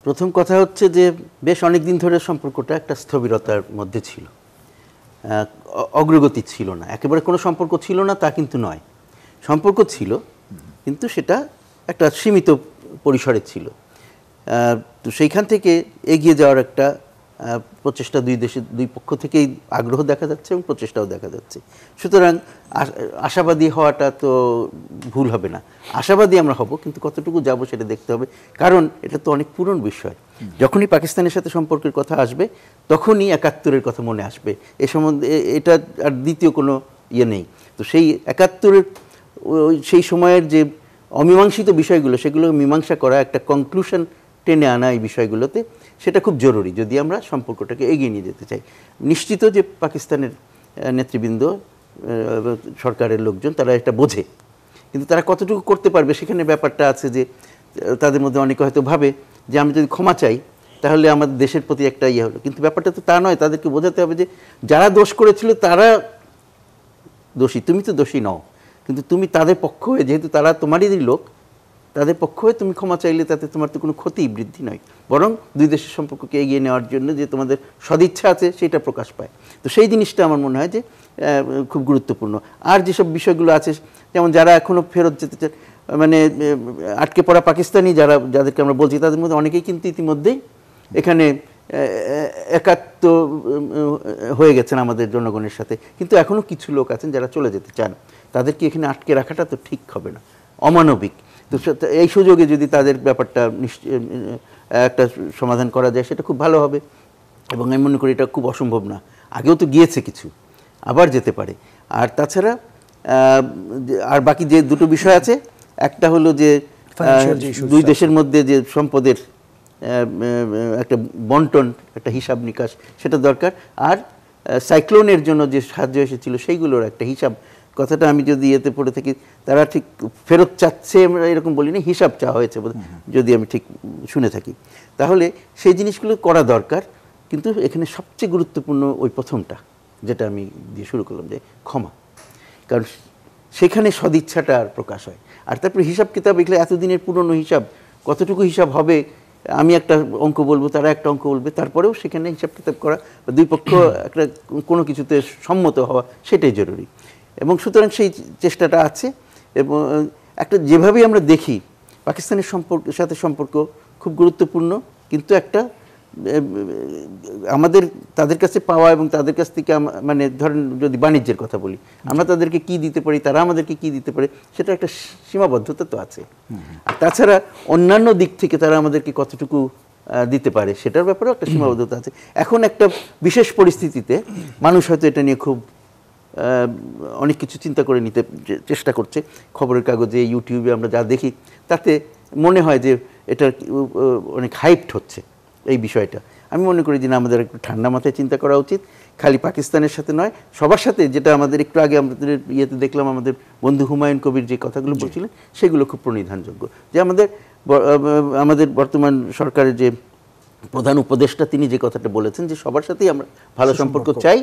প্রথম কথা হচ্ছে যে বেশ অনেক দিন ধরে সম্পর্কটা একটা স্থবিরতার মধ্যে ছিল, অগ্রগতি ছিল না। একেবারে কোনো সম্পর্ক ছিল না তা কিন্তু নয়, সম্পর্ক ছিল কিন্তু সেটা একটা সীমিত পরিসরে ছিল। তো সেইখান থেকে এগিয়ে যাওয়ার একটা প্রচেষ্টা দুই পক্ষ থেকেই আগ্রহ দেখা যাচ্ছে এবং প্রচেষ্টাও দেখা যাচ্ছে। সুতরাং আশাবাদী হওয়াটা তো ভুল হবে না, আশাবাদী আমরা হব, কিন্তু কতটুকু যাব সেটা দেখতে হবে। কারণ এটা তো অনেক পুরনো বিষয়। যখনই পাকিস্তানের সাথে সম্পর্কের কথা আসবে তখনই ৭১-এর কথা মনে আসবে। এ সম্বন্ধে এটা আর দ্বিতীয় কোনো ইয়ে নেই। তো সেই ৭১-এর সেই সময়ের যে অমীমাংসিত বিষয়গুলো সেগুলো মীমাংসা করা, একটা কনক্লুশন টেনে আনা এই বিষয়গুলোতে, সেটা খুব জরুরি যদি আমরা সম্পর্কটাকে এগিয়ে নিয়ে যেতে চাই। নিশ্চিত যে পাকিস্তানের নেতৃবৃন্দ, সরকারের লোকজন তারা এটা বোঝে, কিন্তু তারা কতটুকু করতে পারবে সেখানে ব্যাপারটা আছে। যে তাদের মধ্যে অনেকে হয়তো ভাবে যে আমি যদি ক্ষমা চাই তাহলে আমাদের দেশের প্রতি একটা ইয়ে হলো, কিন্তু ব্যাপারটা তো তা নয়। তাদেরকে বোঝাতে হবে যে যারা দোষ করেছিল তারা দোষী, তুমি তো দোষী নও, কিন্তু তুমি তাদের পক্ষ হয়ে, যেহেতু তারা তোমারই লোক, তাদের পক্ষ হয়ে তুমি ক্ষমা চাইলে তাতে তোমার তো কোনো ক্ষতি বৃদ্ধি নয়, বরং দুই দেশের সম্পর্ককে এগিয়ে নেওয়ার জন্য যে তোমাদের সদিচ্ছা আছে সেটা প্রকাশ পায়। তো সেই জিনিসটা আমার মনে হয় যে খুব গুরুত্বপূর্ণ। আর যেসব বিষয়গুলো আছে, যেমন যারা এখনও ফেরত যেতে চান, মানে আটকে পড়া পাকিস্তানি যাদেরকে আমরা বলছি, তাদের মধ্যে অনেকেই কিন্তু ইতিমধ্যেই এখানে একাত্ম হয়ে গেছেন আমাদের জনগণের সাথে, কিন্তু এখনও কিছু লোক আছেন যারা চলে যেতে চান। তাদেরকে এখানে আটকে রাখাটা তো ঠিক হবে না, অমানবিক। তো এই সুযোগে যদি তাদের ব্যাপারটা একটা সমাধান করা যায় সেটা খুব ভালো হবে, এবং আমি মনে করি এটা খুব অসম্ভব না। আগেও তো গিয়েছে কিছু, আবার যেতে পারে। আর তাছাড়া আর বাকি যে দুটো বিষয় আছে, একটা হলো যে দুই দেশের মধ্যে যে সম্পদের একটা বন্টন, একটা হিসাব নিকাশ, সেটা দরকার। আর সাইক্লোনের জন্য যে সাহায্য এসেছিল সেইগুলোর একটা হিসাব, কথাটা আমি যদি এতে পড়ে থাকি, তারা ঠিক ফেরত চাচ্ছে এরকম বলিনি, হিসাব চাওয়া হয়েছে যদি আমি ঠিক শুনে থাকি, তাহলে সেই জিনিসগুলো করা দরকার। কিন্তু এখানে সবচেয়ে গুরুত্বপূর্ণ ওই প্রথমটা যেটা আমি দিয়ে শুরু করলাম, যে ক্ষমা। কারণ সেখানে সদিচ্ছাটা আর প্রকাশ হয়। আর তারপরে হিসাব কিতাব, এগুলো এতদিনের পুরনো হিসাব, কতটুকু হিসাব হবে, আমি একটা অঙ্ক বলবো, তারা একটা অঙ্ক বলবে, তারপরেও সেখানে হিসাব কিতাব করা, দুই পক্ষ একটা কোনো কিছুতে সম্মত হওয়া, সেটাই জরুরি। এবং সুতরাং সেই চেষ্টাটা আছে। এবং একটা যেভাবেই আমরা দেখি পাকিস্তানের সাথে সম্পর্ক খুব গুরুত্বপূর্ণ, কিন্তু একটা আমাদের তাদের কাছে পাওয়া এবং তাদের কাছ থেকে, মানে ধরেন যদি বাণিজ্যের কথা বলি, আমরা তাদেরকে কি দিতে পারি, তারা আমাদেরকে কি দিতে পারে, সেটা একটা সীমাবদ্ধতা তো আছে। আর তাছাড়া অন্যান্য দিক থেকে তারা আমাদেরকে কতটুকু দিতে পারে সেটার ব্যাপারেও একটা সীমাবদ্ধতা আছে। এখন একটা বিশেষ পরিস্থিতিতে মানুষ হয়তো এটা নিয়ে খুব অনেক কিছু চিন্তা করে নিতে চেষ্টা করছে। খবরের কাগজে, ইউটিউবে আমরা যা দেখি তাতে মনে হয় যে এটা অনেক হাইপড হচ্ছে এই বিষয়টা। আমি মনে করি যে না, আমাদের একটু ঠান্ডা মাথায় চিন্তা করা উচিত, খালি পাকিস্তানের সাথে নয়, সবার সাথে। যেটা আমাদের একটু আগে আমাদের ইয়েতে দেখলাম, আমাদের বন্ধু হুমায়ুন কবির যে কথাগুলো বলছিলেন সেগুলো খুব প্রণিধানযোগ্য। যে আমাদের বর্তমান সরকারের যে প্রধান উপদেষ্টা, তিনি যে কথাটা বলেছেন যে সবার সাথেই আমরা ভালো সম্পর্ক চাই,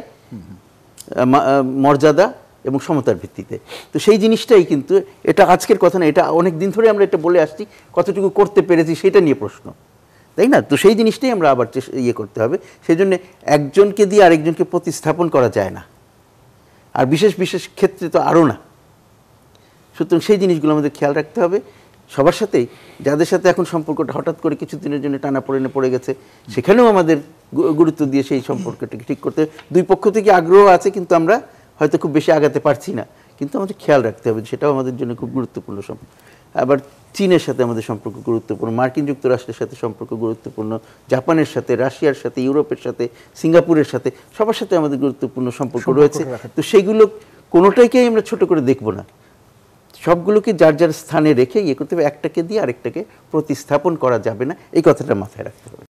মর্যাদা এবং সমতার ভিত্তিতে। তো সেই জিনিসটাই কিন্তু, এটা আজকের কথা না, এটা অনেক দিন ধরে আমরা এটা বলে আসছি, কতটুকু করতে পেরেছি সেটা নিয়ে প্রশ্ন, তাই না? তো সেই জিনিসটাই আমরা আবার ইয়ে করতে হবে। সেই জন্য একজনকে দিয়ে আরেকজনকে প্রতিস্থাপন করা যায় না, আর বিশেষ বিশেষ ক্ষেত্রে তো আরও না। সুতরাং সেই জিনিসগুলো আমাদের খেয়াল রাখতে হবে সবার সাথেই। যাদের সাথে এখন সম্পর্কটা হঠাৎ করে কিছুদিনের জন্য টানাপোড়েনে পড়ে গেছে, সেখানেও আমাদের গুরুত্ব দিয়ে সেই সম্পর্কটাকে ঠিক করতে, দুই পক্ষ থেকে আগ্রহ আছে, কিন্তু আমরা হয়তো খুব বেশি আগাতে পারছি না, কিন্তু আমাদের খেয়াল রাখতে হবে, সেটাও আমাদের জন্য খুব গুরুত্বপূর্ণ সম্পর্ক। আবার চীনের সাথে আমাদের সম্পর্ক গুরুত্বপূর্ণ, মার্কিন যুক্তরাষ্ট্রের সাথে সম্পর্ক গুরুত্বপূর্ণ, জাপানের সাথে, রাশিয়ার সাথে, ইউরোপের সাথে, সিঙ্গাপুরের সাথে, সবার সাথে আমাদের গুরুত্বপূর্ণ সম্পর্ক রয়েছে। তো সেইগুলো কোনোটাকেই আমরা ছোট করে দেখব না, সবগুলোকে যার যার স্থানে রেখে ইয়ে করতে হবে। একটাকে দিয়ে আরেকটাকে প্রতিস্থাপন করা যাবে না, এই কথাটা মাথায় রাখতে হবে।